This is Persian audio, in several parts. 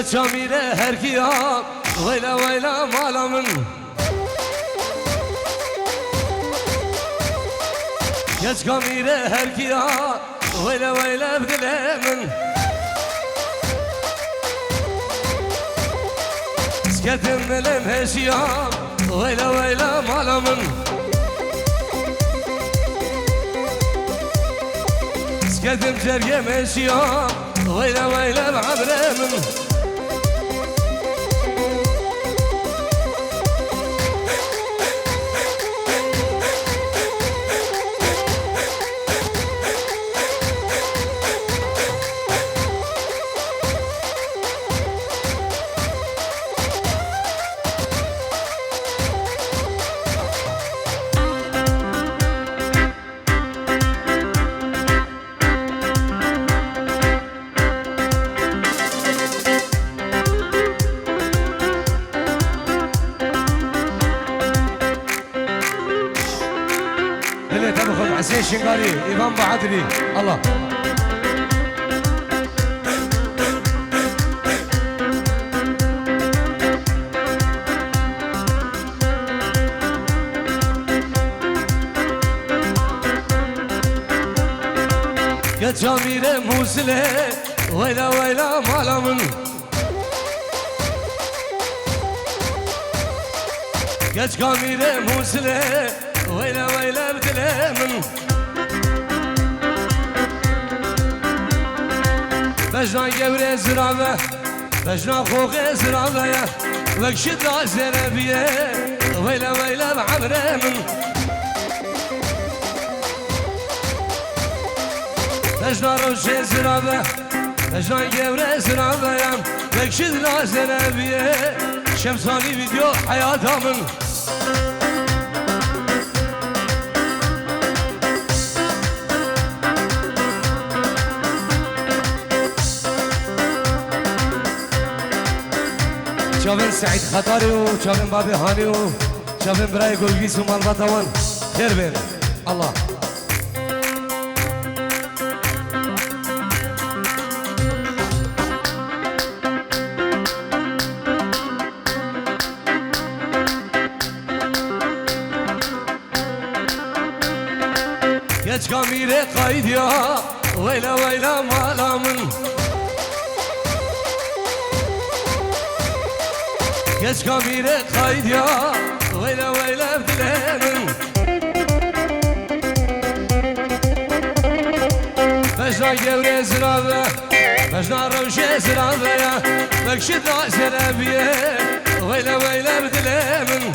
Geçamire her kiyam Vayla vayla malamın Geç kamire her kiyam Vayla vayla bdilemin Sketim melem heşiyam Vayla vayla malamın Sketim cergem heşiyam Vayla vayla بعبرمن حسين شنقاري إمام بعدلي الله يا جميلة موسلة ويلا ويلا مالامن يا جميلة موسلة ويلا ويلا بدلامن بجنا جبر زرابة بجنا خوخ زرابة وكشد عزرابية ويلا ويلا بعبرامن بجنا روش زرابة بجنا جبر زرابة وكشد عزرابية شمساني فيديو حياتها من شافن سعيد خطاري وشافن بابي هاني وشافن براي قلقيس ومالبطوان خير بين الله geç kamire kaydı ya vayla vayla malamın geç kamire kaydı ya vayla vayla bdilemin Bejna gevre zirave Bejna rovşe zirave ya Bekşid azerabiye vayla vayla bdilemin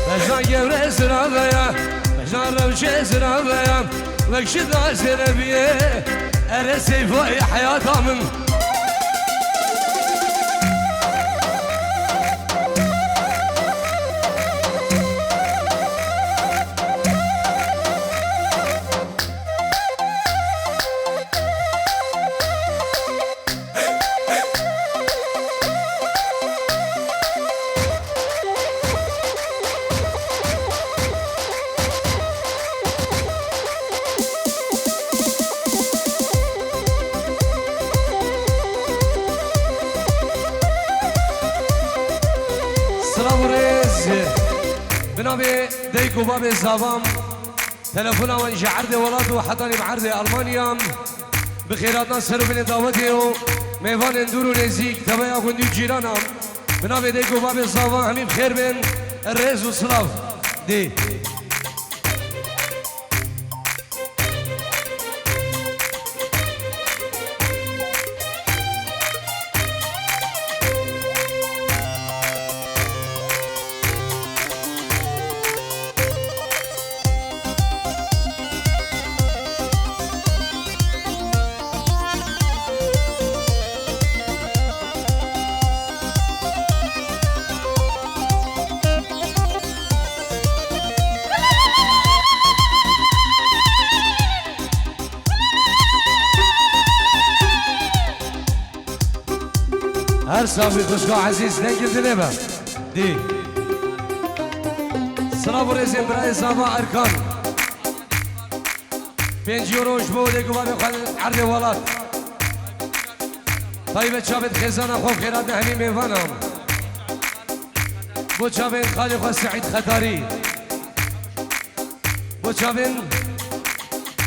Bejna gevre zirave ya Bejna rovşe zirave ya Bekşid azerabiye Ere seyfay hayatımın بنابي ديكو بابي زابام تلفونا وانجي عردي ولاده وحضاني بعردي ألمانيا بخيرات ناصر بن داوتي ميفان اندورو نزيك تبايا كندو جيرانا بنابي ديكو بابي زابام همين بخير بين الرئيس والصلاف دي هر صافي خشقا عزيز ننقل دليبا دي صلاة ورزين براي صافا أركان 5 روش بوده گوبا بخواد عرض ولاد طيبه شابت خزانه خوب خیرات همین میوانم بو شابت خالی خو سعید خطاری بو شابت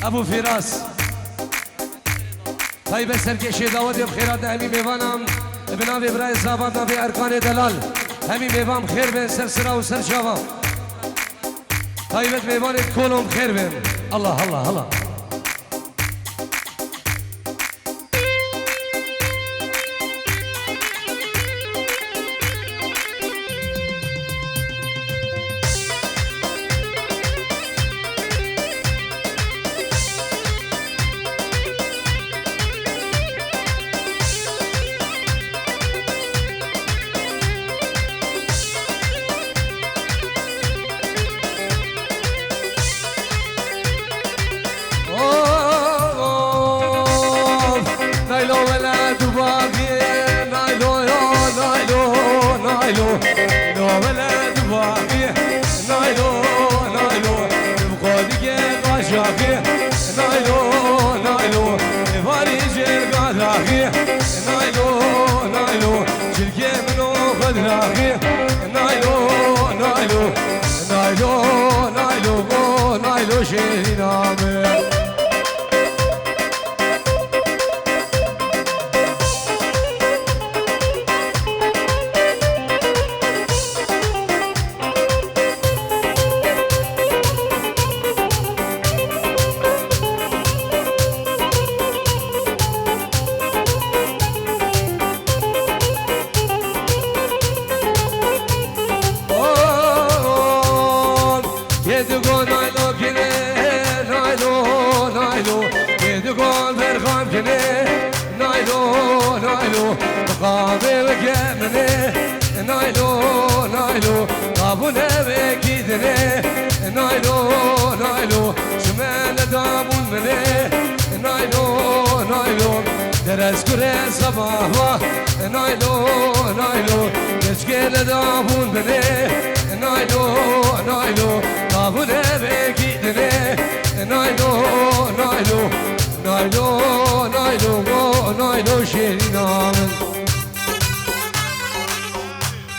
ابو فراس طيبه سرکشی داود بخیرات همین میوانم بنابه برای زابط نبه ارکان دلال همین میوان خیر بین سر سرا و سر شاوا طيبه میوان کلم خیر بین الله الله الله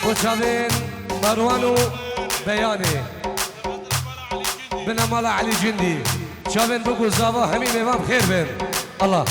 وشافين مروانو بياني بنا مالا علي جندي شافين بقول زابا همين امام خير بين الله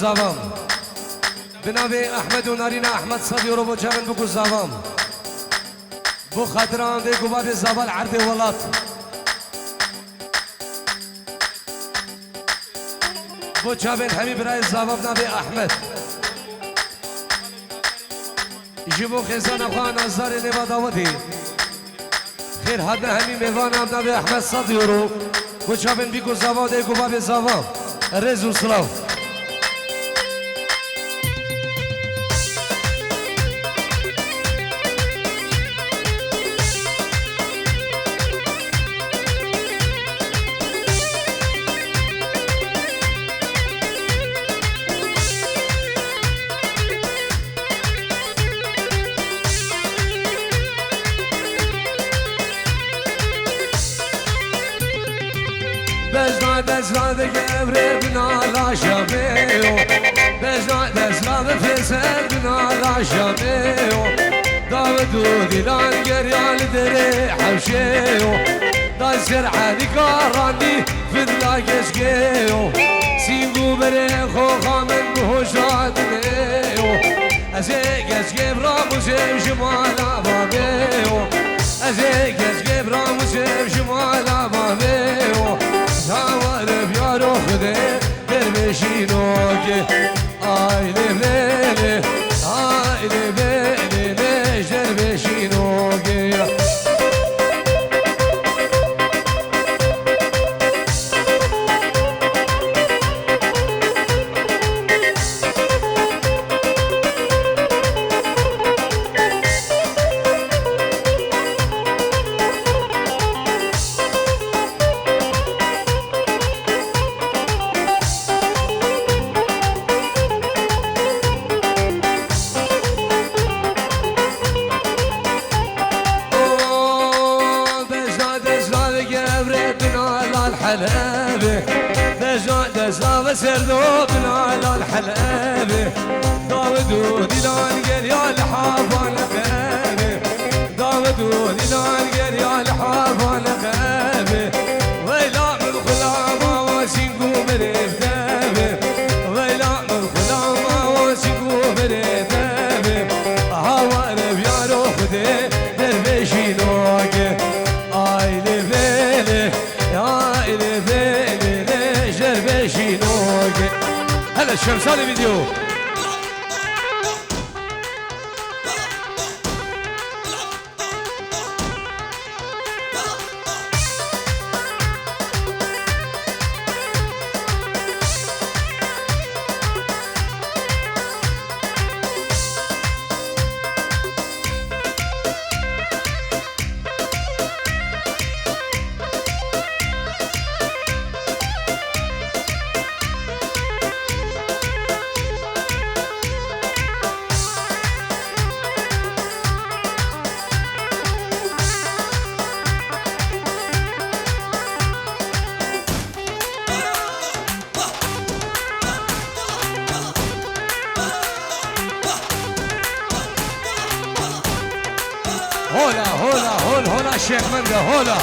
زاوام بنابه احمد و نارین احمد صدی رو با جمن بگو زاوام بو خاطران ده گوباب زاوال عرض ولات بو جمن همی برای زاوام نبه احمد جبو خزان افغان ازار نبا داوتی خیر حد همی میوان نبه احمد صدی رو بو جمن بگو زاوام ده گوباب زاوام رزو سلاو دزنا دقبر بنا شابيو دزنا دزنا بفسر بنا شابيو داودو ديلان قريال دري حوشيو دايسر علي قراني في اللاقسكيو سينقو بريخو خامن بهوشات ليو ازيك اسكيب راموسيب شمالا بابيو ازيك اسكيب راموسيب شمالا بابيو زاوالب يارو خدي دربشينوكي آي لبليلي آي لبليلي ليش دربشينوكي الحلابة دزنا بسردوبنا على الحلابة داودو ديلان قال يا الحافان غابة داودو ديلان قال يا الحافان غابة ويلا من خلامة وسينقو بريفتابة ويلا من خلامة وسينقو بريفتابة هوارب يا روخدي دربشي نوكي آي لبيلي يا إلي فيلي ليش دربشي نوكي هلا الشمساني فيديو هولا هولا هول هولا الشيخ منده هولا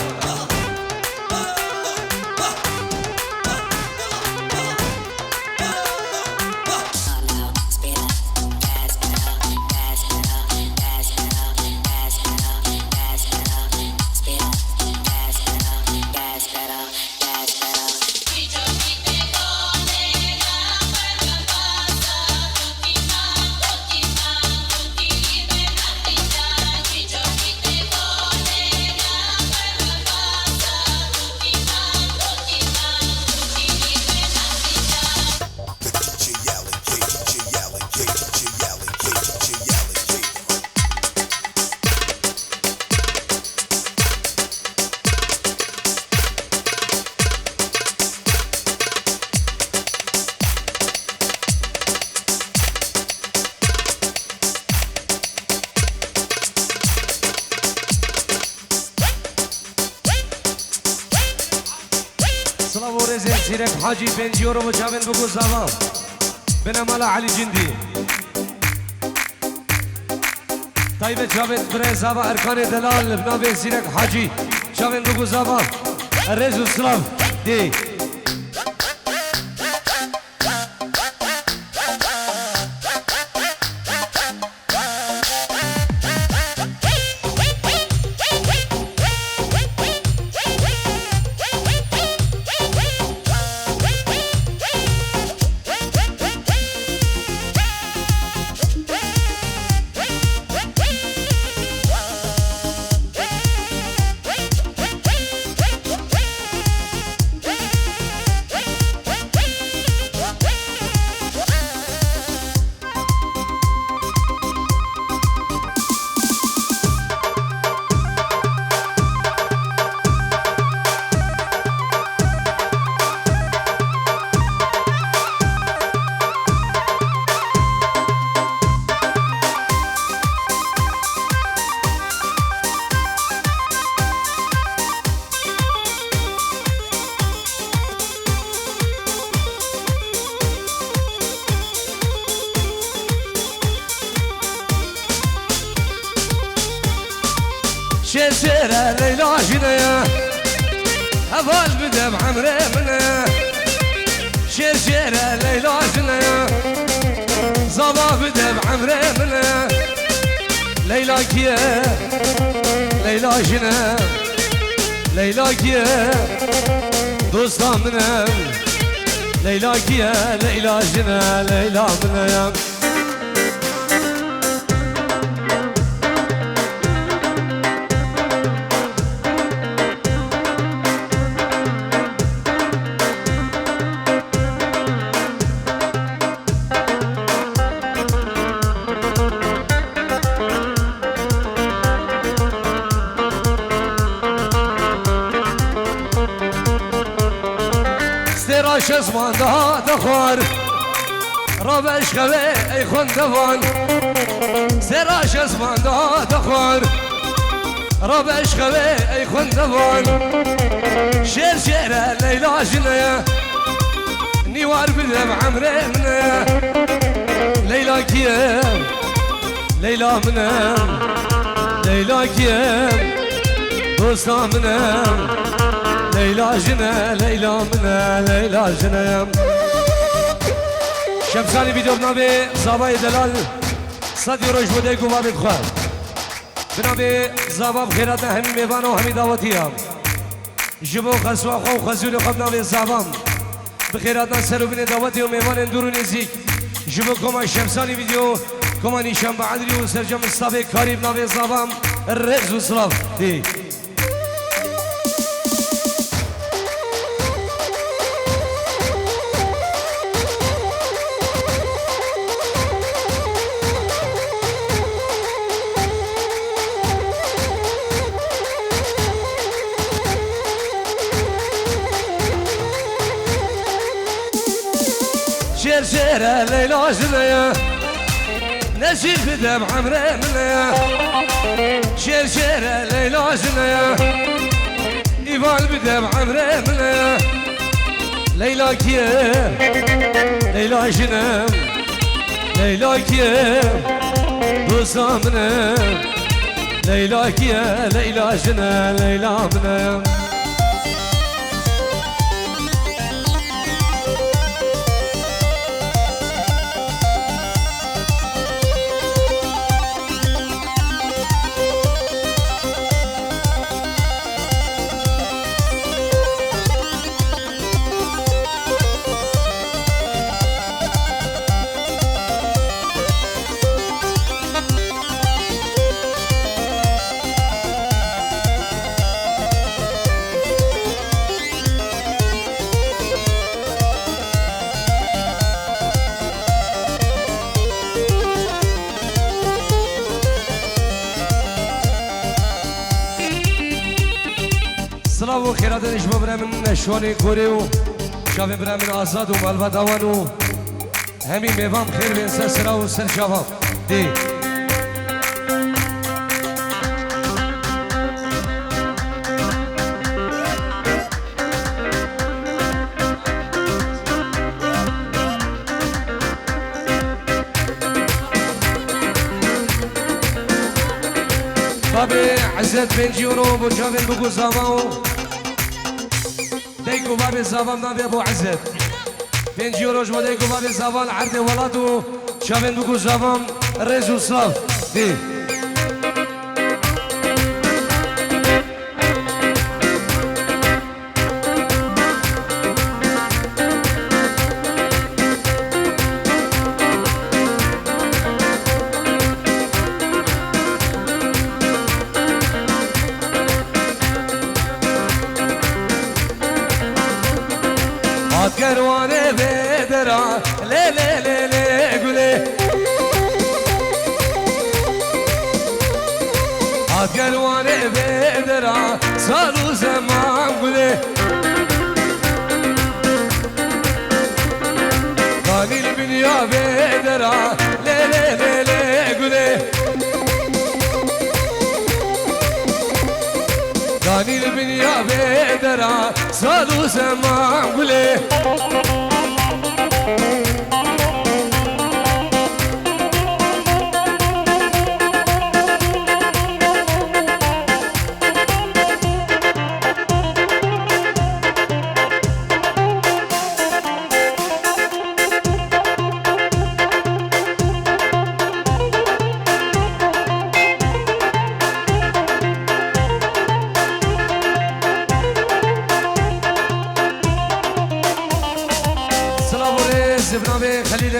سلام و رزق زیرک حاجی بنجیو رو بجاون بگو زمان بنمالا علی جندی طيب جاوید برای زبا ارکان دلال بنابه زیرک حاجی جاون بگو زمان رزق سلام دی شيرة ليلى جنايا أفال بدم عمري منايا شيرة ليلى جنايا زبا بدم عمري منايا ليلى كيا ليلى جنا ليلى كيا دوستا منام ليلى كيا ليلى جنا ليلى منام راش اسمان ده دخوار ربش خوي اي خون دوان سراش اسمان ده دخوار ربش خوي اي خون دوان شير ليلى جنايا نيوار بدم عمري منا ليلى كيا ليلى منا ليلى كيا دوستا منا ليلى جنا ليلى منا ليلى جنا شمساني فيديو بنابي زاباي دلال صدي روش بودي قوة بخوار بنابي زابا بخيراتنا همي ميبانو همي دعوتيام جبو خسوا خو خزولي خب نابي زابام بخيراتنا سرو بني دعوتي وميبان اندورو نزيك جبو كما شمساني فيديو كما نيشان بعدري وسرجم مصطفى كاريب نابي زابام الرئز وصلاف دي شيرة ليلى جنايا نسيت بدم عمري منايا شيرة ليلى جنايا إيفان بدم عمري منايا ليلى كيا ليلى جنا ليلى كيا بصامنا ليلى كيا ليلى جنا ليلى منايا سلام و خیرات نشما برای من نشوانی کوری و شاوی برای من آزاد و مالبات آوانو همین میوام خیر بین سر سرا و سر شاوام دی بابي عزت بن جيورو برجافين بقو زاماو ديكو بابي زافان نابي ابو عزت بن جيورو جمو ديكو بابي زافان عرض ولادو شافين بقو زافان ريزو صلاف دي كروانه بدرا لي لي لي لي قولي هات كروانه بدرا صاروا زمان قولي قاني البنيا بدرا لي لي لي لي قولي قاني البنيا بدرا صاروا زمان قولي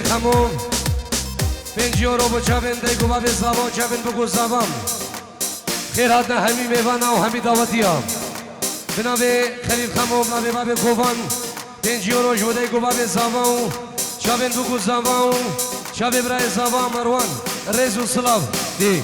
خموم 5 یورو با چاوین دیگو با به زبان چاوین بگو زبان خیرات نه همی میوانا و همی دعوتی ها بنابه خلیل خموم نبه بابه کوبان 5 یورو جو دیگو با به زبان چاوین بگو زبان چاوی برای زبان مروان ریز و سلاف دی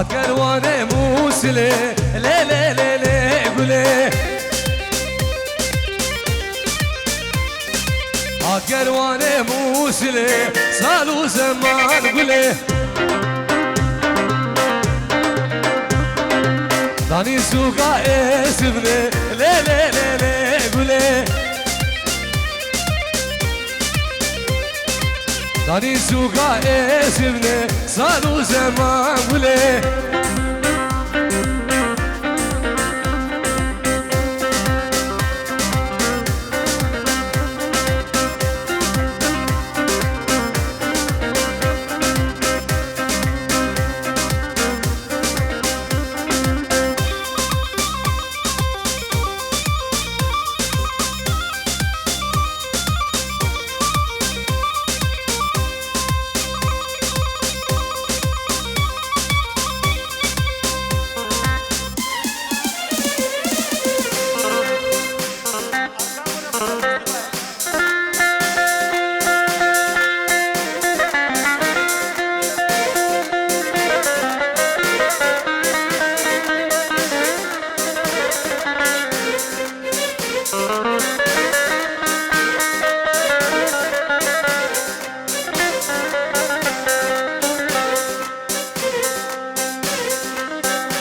كروانه موسلي لي لي لي لي قولي كروانه موسلي صالو زمان قولي داني سوقا اسمني لي لي لي لي قولي داني سوقا اسمني صالو زمان قولي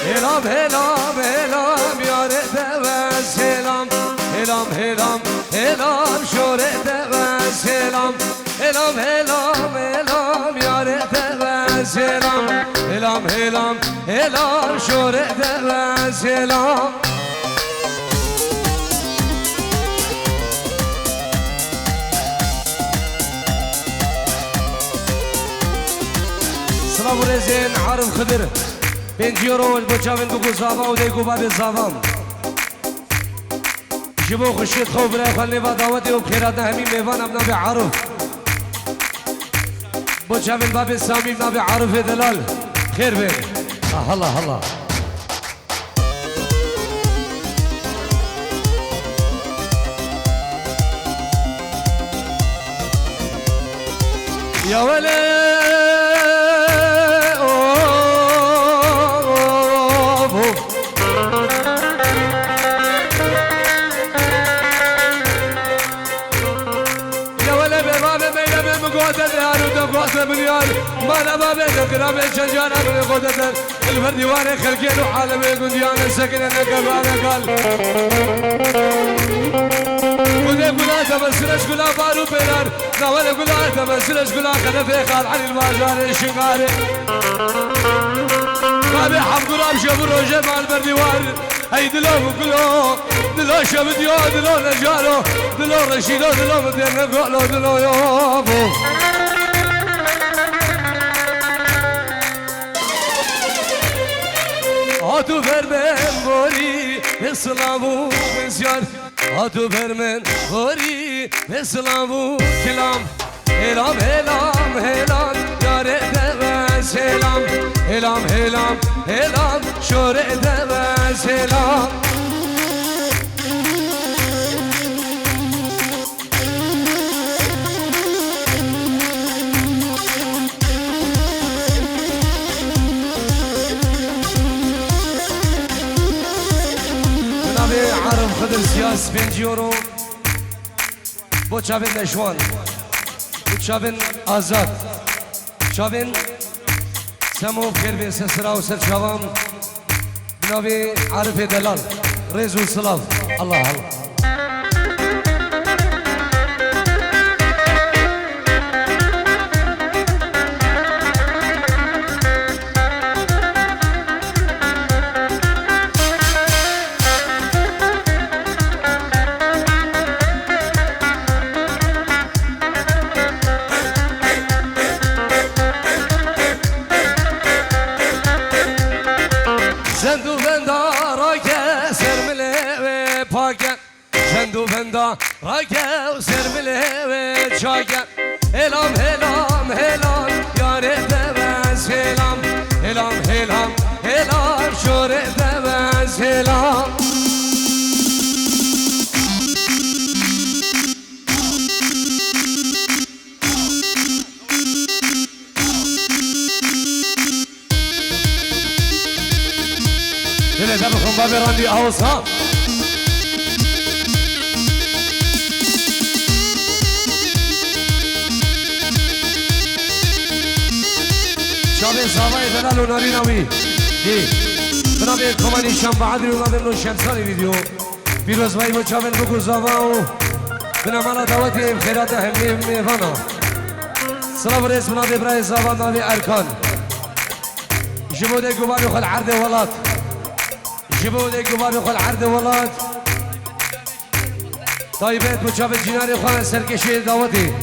هلام هلام هلام یار دوز هلام هلام هلام هلام شور دوز هلام هلام هلام هلام یار دوز هلام هلام هلام هلام شور دوز هلام سلام رزين عارف خضر 5 یورو البوچاوین بگو زبان و دیگو باب زبان جبو خشید خوب برای خلی و دعوتی و بخیرات همی میوان ابنا به عرف بوچاوین باب سامی ابنا به عرف دلال خیر بین هلا هلا یا ولی مليار ما انا ما بينك انا بين شجار انا قدر الفردي وانا خلقين وحالم الجنديان سكن انا كمان قال قولي قولا تمسرش قولا بارو بينار نوال قولا تمسرش قولا خلفي خال عن المازار الشقاري ما بيحب قراب شبر وجمال برديوار هي دلو وقلو دلو شبديو دلو نجارو دلو رشيدو دلو مدير نقولو دلو يوفو هاتو فرمن غوري اسلامو بنسيار هاتو فرمن غوري اسلامو كلام هلام هلام هلام يار دبس هلام هلام هلام هلام شور دبس هلام عرب خضر سياس 5 یورو بو چاوین نشوان بو چاوین آزاد چاوین سمو بخیر بین سسرا و سر چاوام بناوی عرف دلال ریز و سلاف الله الله زندو بندا راکه سرمله و پاکه زندو بندا راکه و سرمله و چاکه هلام هلام هلام یاره ببز هلام هلام هلام هلام شوره ببز هلام دل دبخون بابی راندی آوسا شابه زاوای دلال و ناری ناوی دی بنابه کمانی شنبه عدری و نابه نو شمسانی ویدیو بیروز بایی با چاول بگو زاوا و بنامالا دواتی خیرات همه میوانا سلام و رئیس بنابه برای زاوا نابه ارکان جبوده گوبابی خل عرض ولاد جبوده گوبابی خل عرض ولاد طایبت با چاول جیناری خواه سرکشی دواتی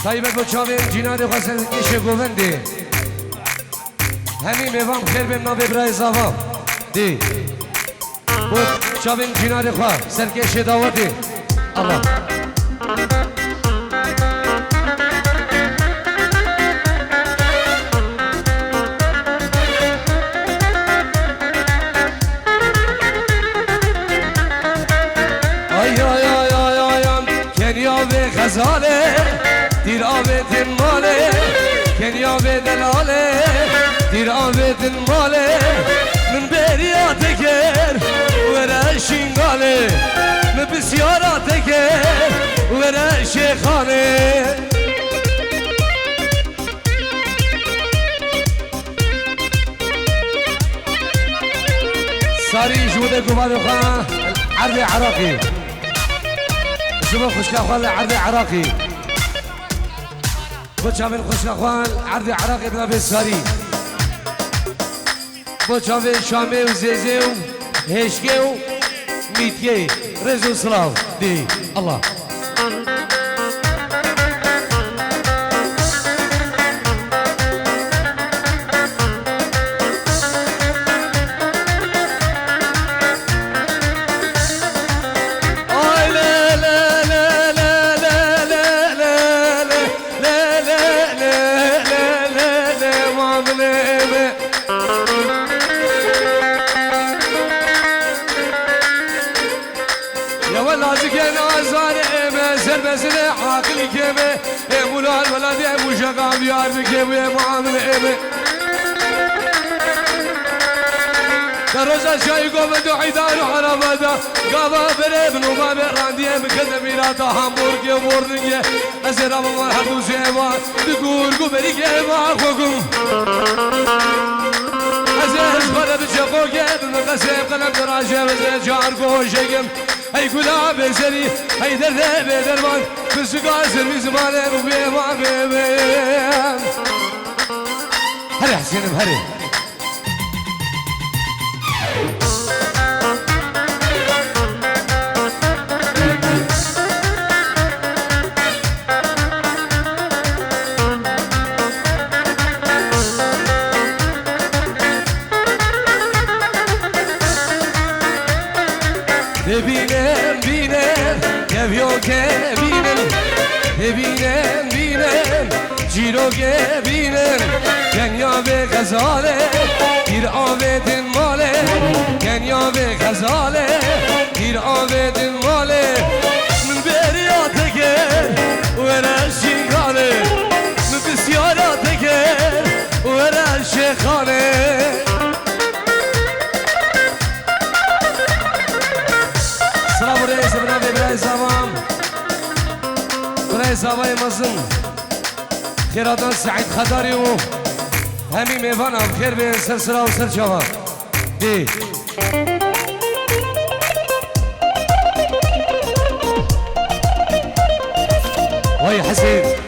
طایبت با چاول جیناری خواه سرکشی گوونده همین میوام خیر بیم نابه برای زاوا دی بود چاول جیناری خواه سرکشی دواتی الله غزاله دیر آبت ماله کنیا به دلاله دیر آبت ماله من بریات کر وره شنگاله من بسیارات کر وره شیخانه ساری جوده گوبابی خواه عرض عراقی شوفوا خوش اخوان عرض عراقي بوشافين خوش اخوان عرض عراقي بلا بساري بوشافين شامي وزيزي وهشكي وميتكي رزو صلاف دي الله مسألة عاقل كيمة يا مولا الولد يا مو شقام يا بكيم يا معامل إيمة دروزة شاي قوم دعي دارو حرامدا قابا بريبن وما براندي مكذب ميراتا هامبورغ يا مورنية أزرا ما حدو سيما تقول قبري كيما خوكم أزر خلا بتشقو كيب مقسم قلم دراجة وزر جاركو شقم هاي قلاب بسري هاي درد بدرمان بسقا سربي زمانه وبيما بيبيم هري حسينم هري ببینم بینم کبیو که بینم ببینم بینم جیرو که بینم کنیا به غزاله گیر آبت ماله کنیا به غزاله گیر آبت ماله من بریات کر ورشی خانه من بسیارات کر ورشی خانه سلام رئیس بنابه برای زمان برای زمان مزن خیراتان سعید خداری و همین میوانم خیر به سلسله و سرچاوان دی وای حسین